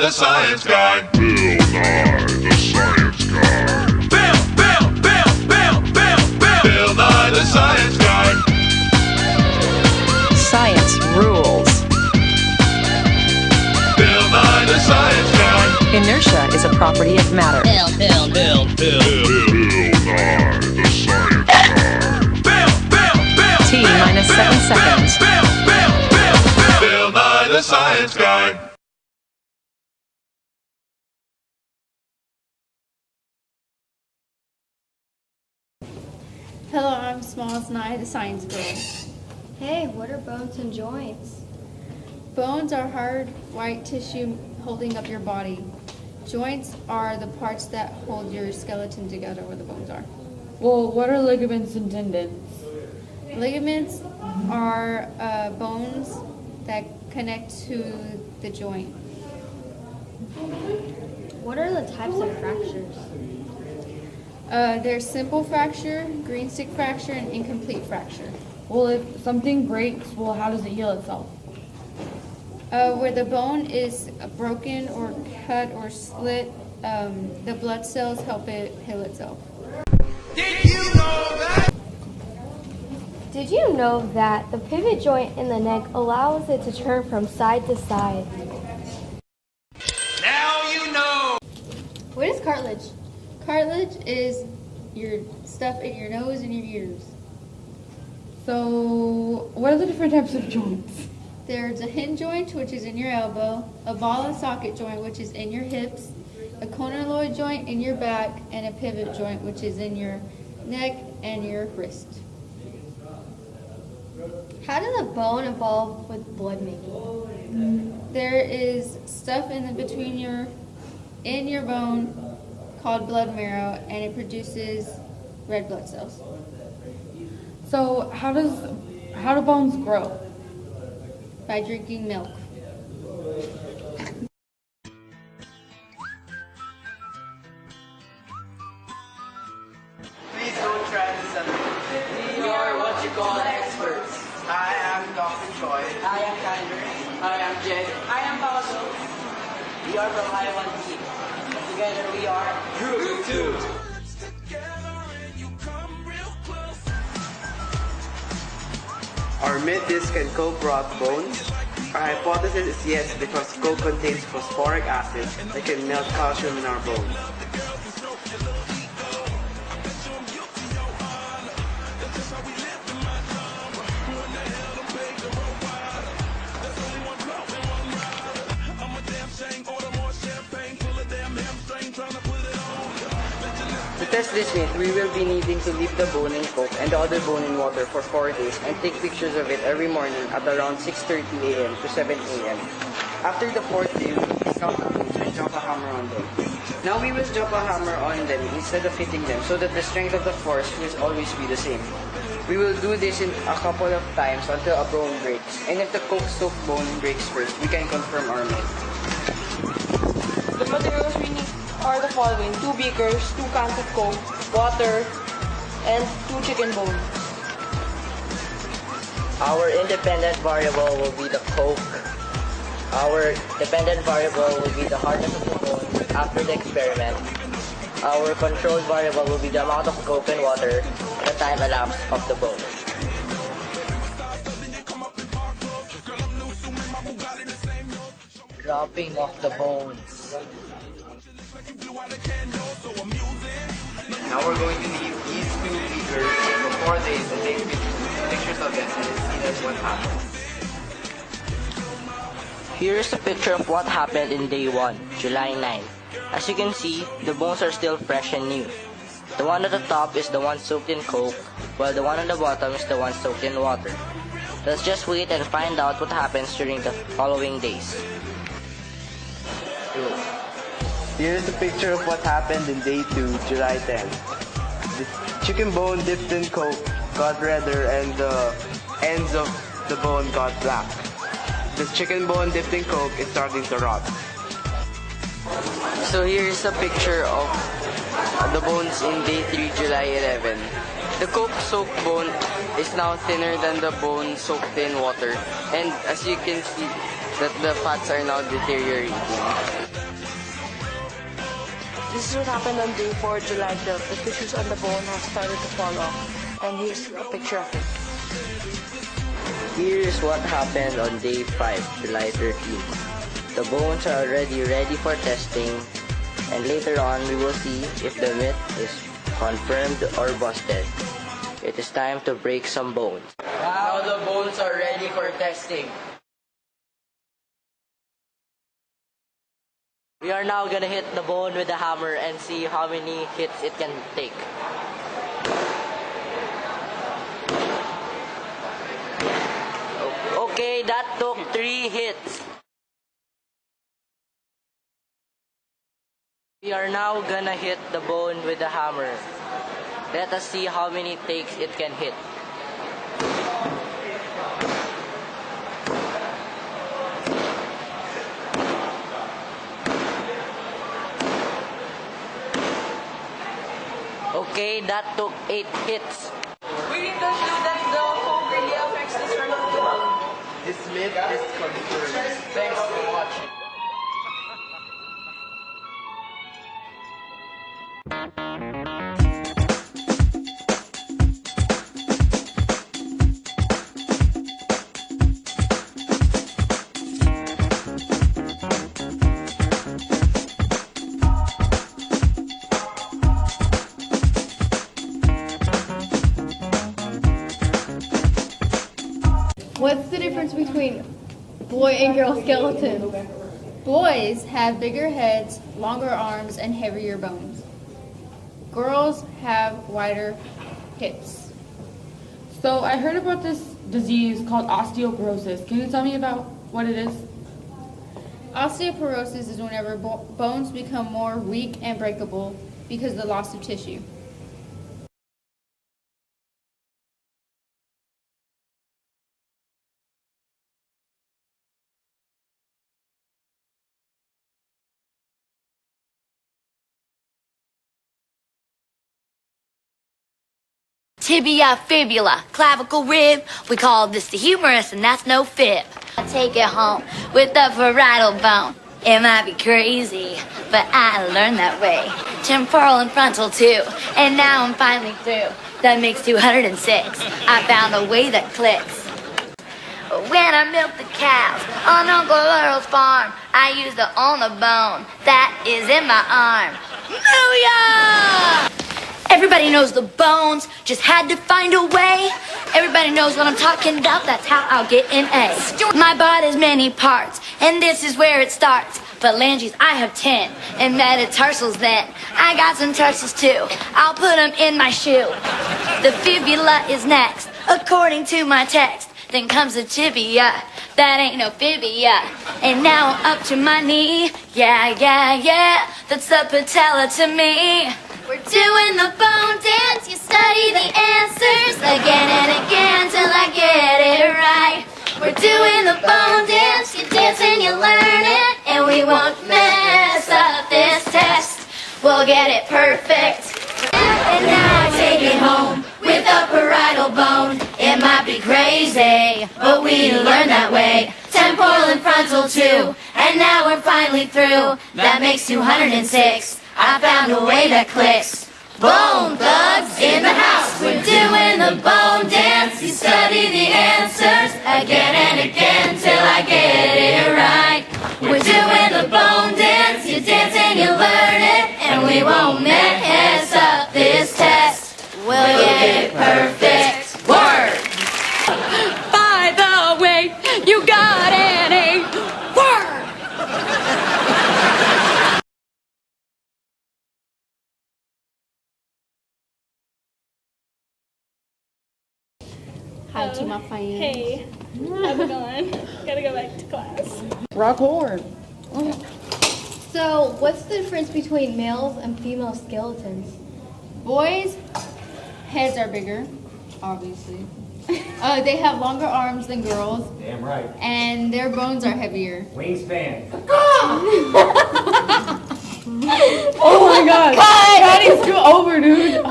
the Science Guy. Bill Nye the Science Guy. Bill Nye the Science Guy. Science rules. Bill Nye the Science Guy. Inertia is a property of matter. Bill Nye the Science Guy. T minus 7 seconds. Bill Nye the Science Guy. Hello, I'm Smalls Nye, the Science Girl. Hey, what are bones and joints? Bones are hard, white tissue holding up your body. Joints are the parts that hold your skeleton together, where the bones are. Well, what are ligaments and tendons? Ligaments are bones that connect to the joint. What are the types of fractures? There's simple fracture, green stick fracture, and incomplete fracture. Well, if something breaks, well, how does it heal itself? Where the bone is broken or cut or split, the blood cells help it heal itself. Did you know that the pivot joint in the neck allows it to turn from side to side? Now you know. What is cartilage? Cartilage is your stuff in your nose and your ears. So, what are the different types of joints? There's a hinge joint, which is in your elbow, a ball and socket joint, which is in your hips, a conoid joint in your back, and a pivot joint, which is in your neck and your wrist. How does a bone evolve with blood making? There is stuff in your bone called blood marrow, and it produces red blood cells. So, how do bones grow? By drinking milk. Please don't try to settle. We are what you call experts. I am Dr. Choi. I am Kyler. I am Jay. I am Paolo. We are from I1 team. Together we are Group 2. Our myth is, can coke rot bones? Our hypothesis is yes, because coke contains phosphoric acid that can melt calcium in our bones. To test this myth, we will be needing to leave the bone in coke and the other bone in water for 4 days and take pictures of it every morning at around 6:30 a.m. to 7 a.m. After the 4th day, we will take out the bones and drop a hammer on them. Now we will drop a hammer on them instead of hitting them so that the strength of the force will always be the same. We will do this in a couple of times until a bone breaks, and if the coke-soaked bone breaks first, we can confirm our myth. The materials we need are the following: 2 beakers, 2 cans of coke, water, and 2 chicken bones. Our independent variable will be the coke. Our dependent variable will be the hardness of the bone after the experiment. Our controlled variable will be the amount of coke and water and the time elapsed of the bone. Dropping of the bones. Now we're going to leave these 2 beakers for 4 days and take pictures of it and see that's what happens. Here is a picture of what happened in day 1, July 9. As you can see, the bones are still fresh and new. The one at the top is the one soaked in coke, while the one on the bottom is the one soaked in water. Let's just wait and find out what happens during the following days. Here's a picture of what happened in day 2, July 10. The chicken bone dipped in coke got redder and the ends of the bone got black. The chicken bone dipped in coke is starting to rot. So here's a picture of the bones in day 3, July 11. The coke-soaked bone is now thinner than the bone soaked in water. And as you can see, that the fats are now deteriorating. This is what happened on day 4, July 12. The tissues on the bone have started to fall off. And here's a picture of it. Here is what happened on day 5, July 13. The bones are already ready for testing, and later on we will see if the myth is confirmed or busted. It is time to break some bones. Now the bones are ready for testing. We are now gonna hit the bone with a hammer and see how many hits it can take. Okay, that took 3 hits. We are now gonna hit the bone with a hammer. Let us see how many takes it can hit. Okay, that took 8 hits. We need to show that the foam really affects the strength of the bone. This myth is confirmed. Thanks for watching. What's the difference between boy and girl skeletons? Boys have bigger heads, longer arms, and heavier bones. Girls have wider hips. So I heard about this disease called osteoporosis. Can you tell me about what it is? Osteoporosis is whenever bones become more weak and breakable because of the loss of tissue. Tibia, fibula, clavicle, rib. We call this the humerus, and that's no fib. I take it home with the parietal bone. It might be crazy, but I learned that way. Temporal and frontal too, and now I'm finally through. That makes 206. I found a way that clicks. When I milk the cows on Uncle Earl's farm, I use the ulna bone that is in my arm. Booyah! Everybody knows the bones, just had to find a way. Everybody knows what I'm talking about, that's how I'll get an A. My body's many parts, and this is where it starts. Phalanges, I have 10, and metatarsals then. I got some tarsals too, I'll put them in my shoe. The fibula is next, according to my text. Then comes the tibia, that ain't no fibia. And now I'm up to my knee, yeah, that's the patella to me. We're doing the bone dance, you study the answers again and again till I get it right. We're doing the bone dance, you dance and you learn it, and we won't mess up this test. We'll get it perfect. And now I take it home with a parietal bone. It might be crazy, but we learn that way. Temporal and frontal too, and now we're finally through. That makes 206. I found a way that clicks. Bone thugs in the house. We're doing the bone dance. You study the answers again and again till I get it right. We're doing the bone dance. You dance and you learn it, and we won't mess up this test. We'll get it perfect. Word. By the way, you got an A. Word. Hi to my fans. Hey, how's it going? Gotta go back to class. Rock hard. So, what's the difference between males and female skeletons? Boys' heads are bigger, obviously. They have longer arms than girls. Damn right. And their bones are heavier. Wingspan. Oh my god. That is too over, dude.